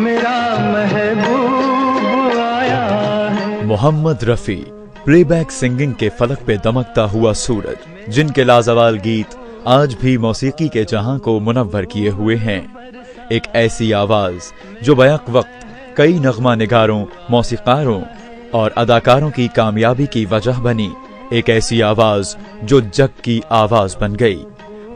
मेरा महबूब आया है। मोहम्मद रफी प्लेबैक सिंगिंग के फलक पे दमकता हुआ सूरज, जिनके लाजवाल गीत आज भी मौसीकी के जहां को मुनव्वर किए हुए हैं। एक ऐसी आवाज जो बैक वक्त कई नगमा निगारों, मौसीकारों और अदाकारों की कामयाबी की वजह बनी। एक ऐसी आवाज जो जग की आवाज बन गई।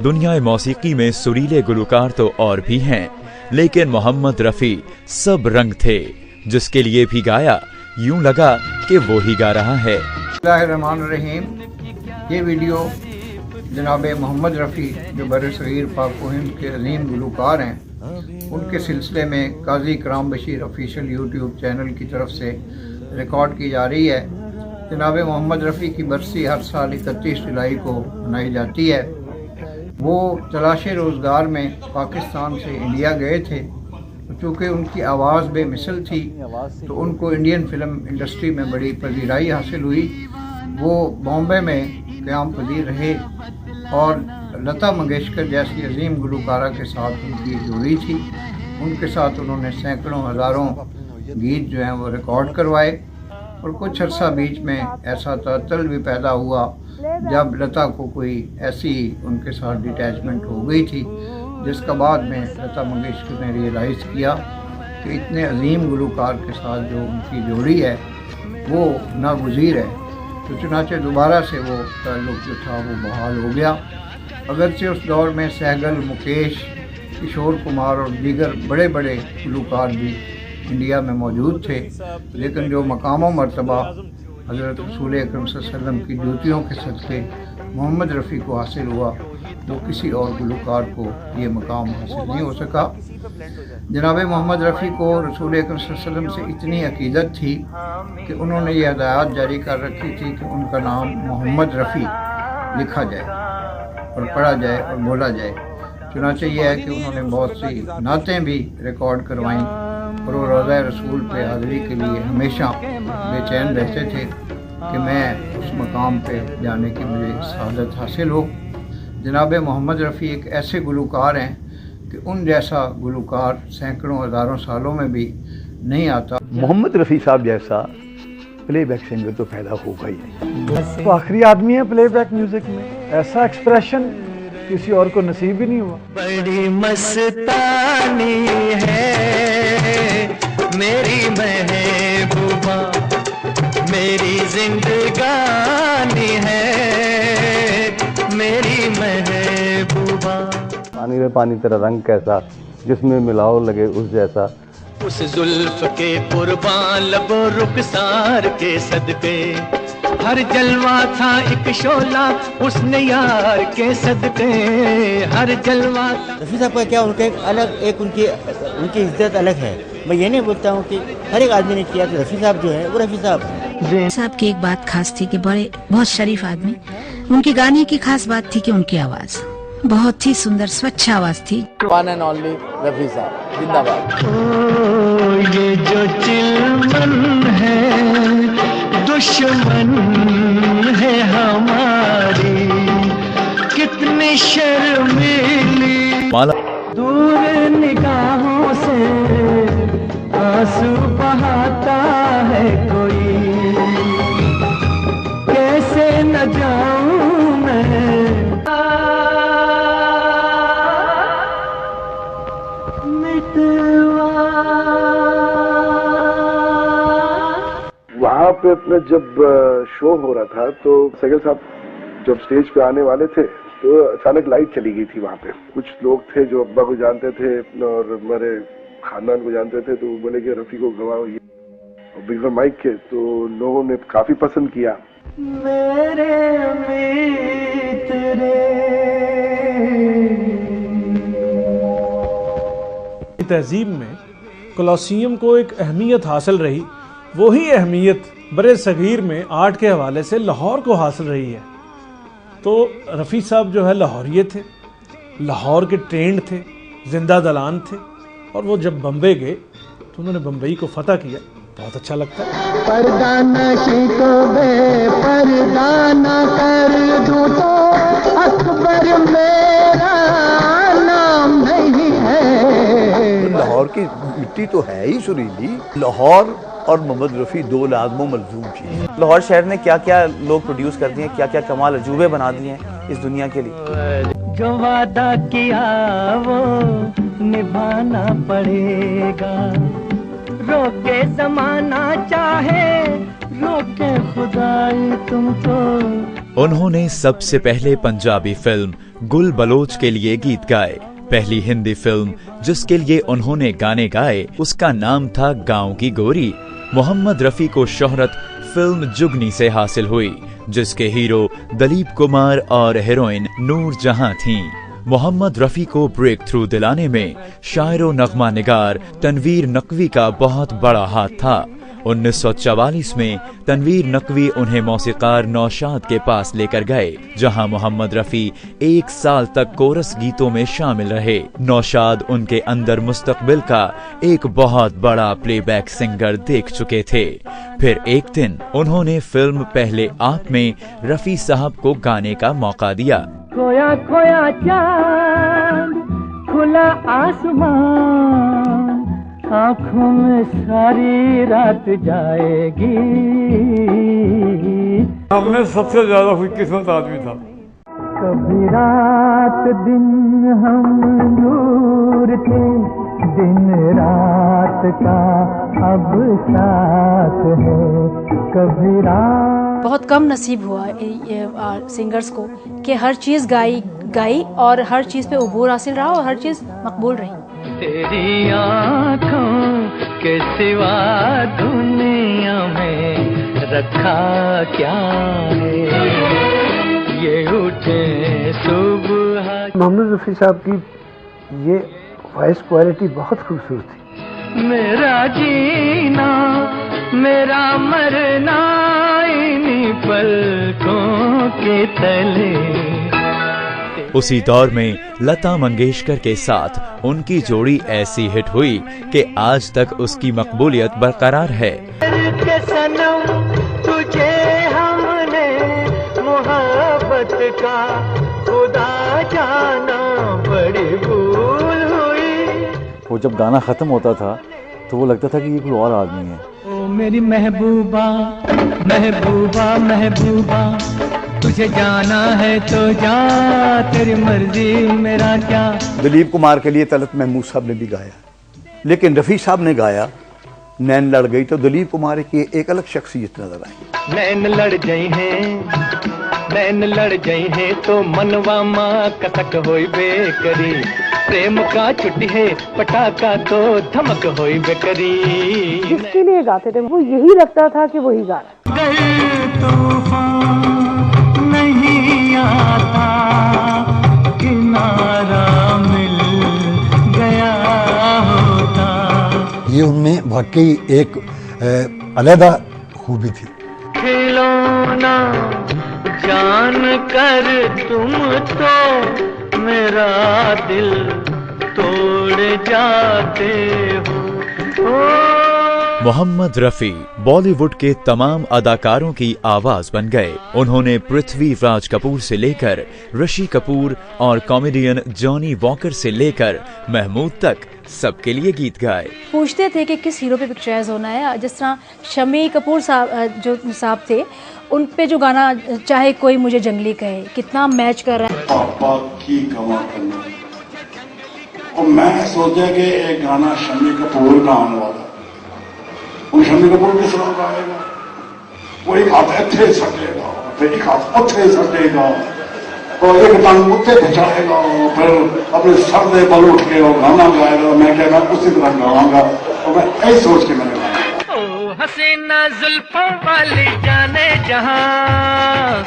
दुनिया मौसीकी में सुरीले गुलकार तो और भी हैं, लेकिन मोहम्मद रफी सब रंग थे। जिसके लिए भी गाया यूं लगा कि वो ही गा रहा है। बिस्मिल्लाहिर्रहमानिर्रहीम। ये वीडियो जनाब मोहम्मद रफ़ी जो बर-ए-सग़ीर पाक व हिंद के अजीम गुलकार हैं, उनके सिलसिले में काजी इकराम बशीर ऑफिशियल यूट्यूब चैनल की तरफ से रिकॉर्ड की जा रही है। जनाब मोहम्मद रफ़ी की बरसी हर साल 31 जुलाई को मनाई जाती है। वो तलाश रोज़गार में पाकिस्तान से इंडिया गए थे। चूँकि उनकी आवाज़ बेमिसल थी तो उनको इंडियन फिल्म इंडस्ट्री में बड़ी पजीराई हासिल हुई। वो बॉम्बे में क़याम पजीर रहे और लता मंगेशकर जैसी अजीम गुलकारा के साथ उनकी जोड़ी थी। उनके साथ उन्होंने सैकड़ों हज़ारों गीत जो हैं वो रिकॉर्ड करवाए। और कुछ अर्सा बीच में ऐसा तअत्तुल भी पैदा हुआ जब लता को कोई ऐसी उनके साथ डिटैचमेंट हो गई थी, जिसका बाद में लता मंगेशकर ने रियलाइज़ किया कि इतने अजीम गुलकार के साथ जो उनकी जोड़ी है वो नागुज़ीर है। तो चुनाचे दोबारा से वो ताल्लुक़ जो था वो बहाल हो गया। अगरचे उस दौर में सहगल, मुकेश, किशोर कुमार और दीगर बड़े बड़े गुलकार भी इंडिया में मौजूद थे, लेकिन जो मकाम व मर्तबा हज़रत रसूल अकरम सल्लल्लाहु अलैहि वसल्लम की जूतियों के सदक़े मोहम्मद रफ़ी को हासिल हुआ, वो किसी और गुलकार को ये मकाम हासिल नहीं हो सका। जनाब मोहम्मद रफ़ी को रसूल अकरम सल्लल्लाहु अलैहि वसल्लम से इतनी अक़ीदत थी कि उन्होंने ये हिदायत जारी कर रखी थी कि उनका नाम मोहम्मद रफ़ी लिखा जाए और पढ़ा जाए और बोला जाए। चुनाचे ये है कि उन्होंने बहुत सी नातें भी रिकॉर्ड करवाईं और वो रोज़ा रसूल पे हाज़िरी के लिए हमेशा बेचैन रहते थे कि मैं उस मकाम पे जाने की मुझे सआदत हासिल हो। जनाब मोहम्मद रफ़ी एक ऐसे गुलकार हैं कि उन जैसा गुलकार सैकड़ों हज़ारों सालों में भी नहीं आता। मोहम्मद रफ़ी साहब जैसा प्लेबैक सिंगर तो पैदा होगा ही नहीं। तो आखिरी आदमी है प्लेबैक म्यूजिक में। ऐसा एक्सप्रेशन किसी और को नसीब ही नहीं हुआ। बड़ी मस्तानी है मेरी महबूबा, मेरी जिंदगानी है मेरी महबूबा। पानी में पानी तेरा रंग कैसा, जिसमें मिलाओ लगे उस जैसा। उस जुल्फ के कुर्बान लबो रुखसार के सदके, हर जलवा था एक शोला उसने यार के सदके, हर जलवा। रफ़ी साहब का क्या उनका एक अलग एक उनकी इज्जत अलग है। मैं ये नहीं बोलता हूँ कि हर एक आदमी ने किया, तो रफ़ी साहब जो है वो रफ़ी साहब हैं। साहब की एक बात खास थी कि बहुत शरीफ आदमी। उनके गाने की खास बात थी कि उनकी आवाज़ बहुत ही सुंदर स्वच्छ आवाज़ थी। वन एंड ओनली रफ़ी साहब जिंदाबाद। ये जो चिलमन है दुश्मन है हमारी, कितनी शर्मीली माला दूर निगाहों से आंसू बहाता है कोई, कैसे न जाऊं मैं मिटवा। वहाँ पे अपना जब शो हो रहा था तो सहगल साहब जब स्टेज पे आने वाले थे तो अचानक लाइट चली गई थी। वहाँ पे कुछ लोग थे जो अब्बा को जानते थे और हमारे खानदान को जानते थे, तो वो बोले कि रफ़ी को गवाओ ये बिगड़ माइक के, तो लोगों ने काफी पसंद किया। मेरे तहजीब में कोलोसियम को एक अहमियत हासिल रही, वही अहमियत बर-ए-सग़ीर में आर्ट के हवाले से लाहौर को हासिल रही है। तो रफ़ी साहब जो है लाहौरिये थे, लाहौर के ट्रेंड थे, जिंदा दलान थे, और वो जब बम्बई गए तो उन्होंने बम्बई को फतह किया। बहुत अच्छा लगता है। पर्दा नशी को बेपर्दा न कर दूं तो अकबर मेरा नाम नहीं है। लाहौर की मिट्टी तो है ही सुरीली। लाहौर और मोहम्मद रफ़ी दो लाज़िम मलज़ूम चीज़। लाहौर शहर ने क्या क्या लोग प्रोड्यूस कर दिए हैं, क्या क्या कमाल अजूबे बना दिए हैं इस दुनिया के लिए। जो वादा किया वो निभाना पड़ेगा, रोके ज़माना चाहे रोके खुदाई तुमको। उन्होंने सबसे पहले पंजाबी फिल्म गुल बलोच के लिए गीत गाए। पहली हिंदी फिल्म जिसके लिए उन्होंने गाने गाए उसका नाम था गाँव की गोरी। मोहम्मद रफी को शोहरत फिल्म जुगनी से हासिल हुई, जिसके हीरो दलीप कुमार और हीरोइन नूर जहां थीं। मोहम्मद रफी को ब्रेक थ्रू दिलाने में शायरो नगमा निगार तनवीर नकवी का बहुत बड़ा हाथ था। 1944 में तनवीर नकवी उन्हें मौसीकार नौशाद के पास लेकर गए, जहां मोहम्मद रफी 1 साल तक कोरस गीतों में शामिल रहे। नौशाद उनके अंदर मुस्तकबिल का एक बहुत बड़ा प्लेबैक सिंगर देख चुके थे। फिर एक दिन उन्होंने फिल्म पहले आप में रफी साहब को गाने का मौका दिया। खोया खोया चांद खुला आसमान, आँखों में सारी रात जाएगी। हमने सबसे ज्यादा खुशकिस्मत आदमी था। कभी रात दिन हम दूर थे, दिन रात का अब साथ है। कभी रात बहुत कम नसीब हुआ ये सिंगर्स को कि हर चीज़ गाई और हर चीज़ पे उबूर हासिल रहा और हर चीज़ मकबूल रही। तेरी आँखों के सिवा दुनिया में रखा क्या है, ये उठे सुबह। मोहम्मद रफ़ी साहब की ये वॉइस क्वालिटी बहुत खूबसूरत थी। मेरा जीना मेरा मरना इन्हीं पलकों के तले। उसी दौर में लता मंगेशकर के साथ उनकी जोड़ी ऐसी हिट हुई कि आज तक उसकी मकबूलियत बरकरार है। के सनम तुझे हमने मोहब्बत का खुदा जाना बड़ी भूल हुई। वो जब गाना खत्म होता था तो वो लगता था कि ये कोई और आदमी है। ओ मेरी महबूबा महबूबा महबूबा, तुझे जाना है तो जा, तेरी मर्जी मेरा क्या। दलीप कुमार के लिए तलत महमूद साहब ने भी गाया, लेकिन रफ़ी साहब ने गाया नैन लड़ गई तो दलीप कुमार की एक अलग शख्सियत नजर आई। नैन लड़ गई हैं तो मनवा माँ कतक होई बेकरी, प्रेम का छुट्टी है पटाखा तो धमक होई बेकरी। जिसके लिए गाते थे वो यही लगता था कि वही गा रहा है। तूफान नहीं आता, किनारा मिल गया होता। ये उनमें वाकई एक अलग खूबी थी। खिलौना जान कर तुम तो मेरा दिल तोड़ जाते हो। मोहम्मद रफी बॉलीवुड के तमाम अदाकारों की आवाज बन गए। उन्होंने पृथ्वी राज कपूर से लेकर ऋषि कपूर और कॉमेडियन जॉनी वॉकर से लेकर महमूद तक सबके लिए गीत गाए। पूछते थे कि किस हीरो पे पिक्चराइज होना है। जिस तरह शम्मी कपूर साहब थे, उन पे जो गाना चाहे कोई मुझे जंगली कहे कितना मैच कर रहा है। पापा की गवा करना और मैं सोचा कि एक गाना शम्मी कपूर का आने वाला, शम्मी कपूर किस तरह गाएगा। वो एक हाथ इत्थे सटेगा, फिर एक हाथ उत्थे सटेगा और एक टांग उत्थे खिंचाएगा, फिर अपने सर दे बल उठ के और गाना गाएगा। मैं क्या उसी तरह गाऊंगा और मैं ऐसे सोच के मैंने गाया। ओ हसीना जुल्फों वाली जाने जहां,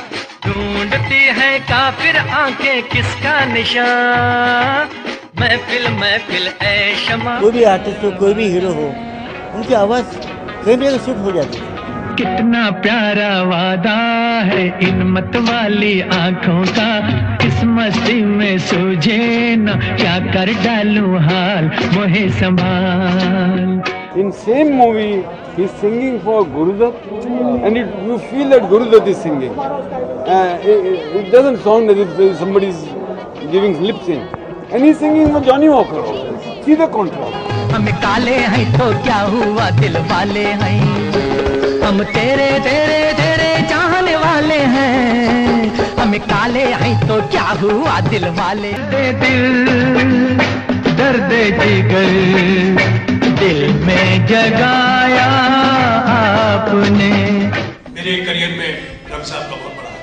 ढूंढती है काफिर आंखें किसका निशान। महफिल ऐ शमा। कोई भी आर्टिस्ट हो, कोई भी हीरो हो, उनकी आवाज कई जगह सूट हो जाती है। कितना प्यारा वादा है इन मत वाली आंखों का, इस मस्ती में सूझे न क्या कर डालूं हाल मोहे संभाल। In same movie, he's singing for Gurudat, and you feel that Gurudat is singing. It doesn't sound as if somebody is giving lip sync. And he's singing for Johnny Walker. See the contrast. हम काले हैं तो क्या हुआ दिल वाले हैं, हम तेरे तेरे तेरे चाहने वाले हैं, हम काले हैं तो क्या हुआ दिल वाले। दिल दर्द जिगर दिल में जगाया आपने। मेरे करियर में रफी साहब का बहुत बड़ा है।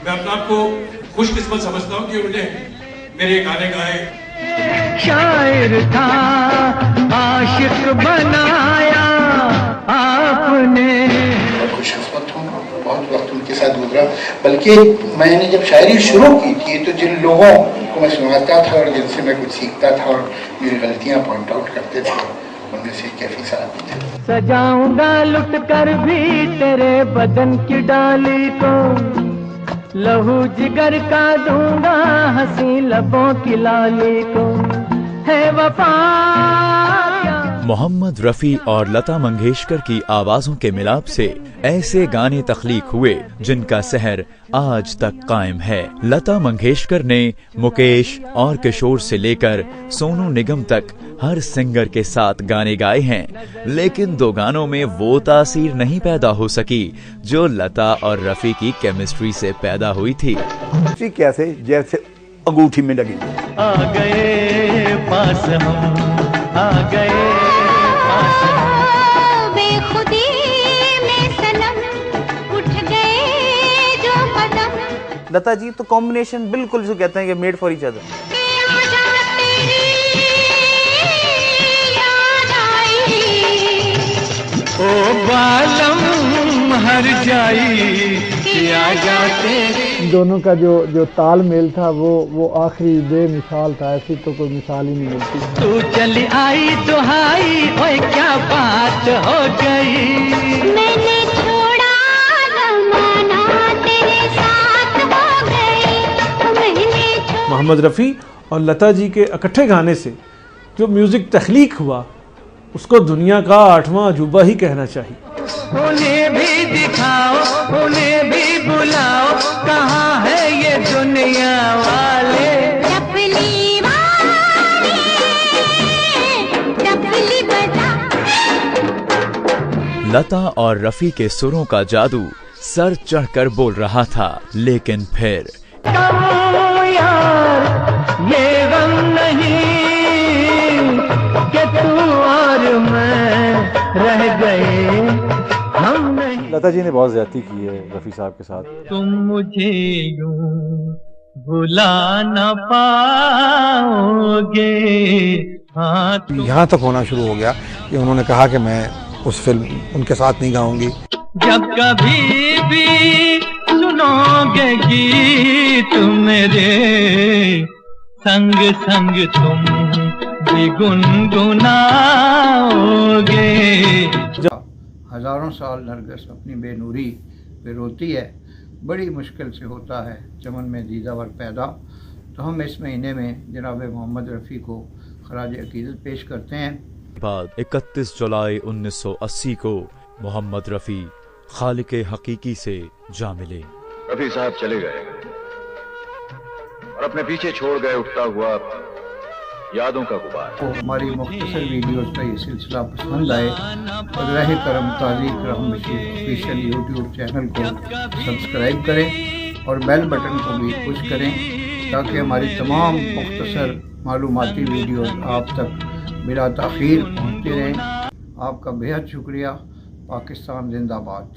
मैं अपने आप को खुशकिस्मत समझता हूँ कि उन्होंने मेरे गाने गाए। शायर था आशिक बनाया आपने। खुशकिस्मत हूँ, बहुत वक्त उनके साथ गुजरा। बल्कि मैंने जब शायरी शुरू की थी तो जिन लोगों को मैं सुनाता था और जिनसे मैं कुछ सीखता था और मेरी गलतियाँ पॉइंट आउट करते थे, उनमें से कैफी साहब थे। सजाऊंगा लुट कर भी तेरे बदन की डाली को, लहू जिगर का दूंगा हंसी लबों की लाली को, है वफा। मोहम्मद रफ़ी और लता मंगेशकर की आवाजों के मिलाप से ऐसे गाने तख्लीक हुए जिनका सहर आज तक कायम है। लता मंगेशकर ने मुकेश और किशोर से लेकर सोनू निगम तक हर सिंगर के साथ गाने गाए हैं, लेकिन दो गानों में वो तासीर नहीं पैदा हो सकी जो लता और रफ़ी की केमिस्ट्री से पैदा हुई थी। कैसे जैसे अंगूठी में लगी। आ गए पास हम, आ गए पास हम, बेखुदी में सनम उठ गए जो कदम। लता जी तो कॉम्बिनेशन बिल्कुल जो कहते हैं कि मेड फॉर ईच अदर। ओ बालम हर जाई किया जाते। दोनों का जो तालमेल था वो आखिरी बेमिसाल था, ऐसी तो कोई मिसाल ही नहीं मिलती। तू चली आई दुहाई ओए क्या बात हो गई, मैंने छोड़ा ज़माना तेरे साथ हो गई, मैंने। मोहम्मद रफ़ी और लता जी के इकट्ठे गाने से जो म्यूजिक तख्लीक हुआ उसको दुनिया का 8वां अजूबा ही कहना चाहिए। उन्हें भी दिखाओ, उन्हें भी बुलाओ, कहाँ है ये दुनिया वाले। टपली वाले, टपली बजा। लता और रफ़ी के सुरों का जादू सर चढ़कर बोल रहा था, लेकिन फिर यार ये गम नहीं कि तू और मैं रह गए, हम नहीं। लता जी ने बहुत ज्यादती की है रफ़ी साहब के साथ। तुम मुझे यूं भुला न पाओगे। हाँ, यहाँ तक होना शुरू हो गया कि उन्होंने कहा कि मैं उस फिल्म उनके साथ नहीं गाऊंगी। जब कभी भी सुनोगे गीत मेरे संग संग तुम भी गुनगुनाओगे। हजारों साल नरगिस अपनी बेनूरी पे रोती है, बड़ी मुश्किल से होता है चमन में दीदावर पैदा। तो हम इस महीने में जनाब मोहम्मद रफ़ी को खराज अकीदत पेश करते हैं। बाद 31 जुलाई 1980 को मोहम्मद रफ़ी खालिक हकीकी से जा मिले। रफ़ी साहब चले गए और अपने पीछे छोड़ गए उठता हुआ यादों का गुबार। तो हमारी मुख्तसर वीडियोस का ये सिलसिला पसंद आए तो बराह करम ताज़ी रहम बशीर ऑफिशियल यूट्यूब चैनल को सब्सक्राइब करें और बेल बटन को भी पुश करें ताकि हमारी तमाम मुख्तसर मालूमाती वीडियोस आप तक बिला ताख़ीर पहुँचते रहें। आपका बेहद शुक्रिया। पाकिस्तान जिंदाबाद।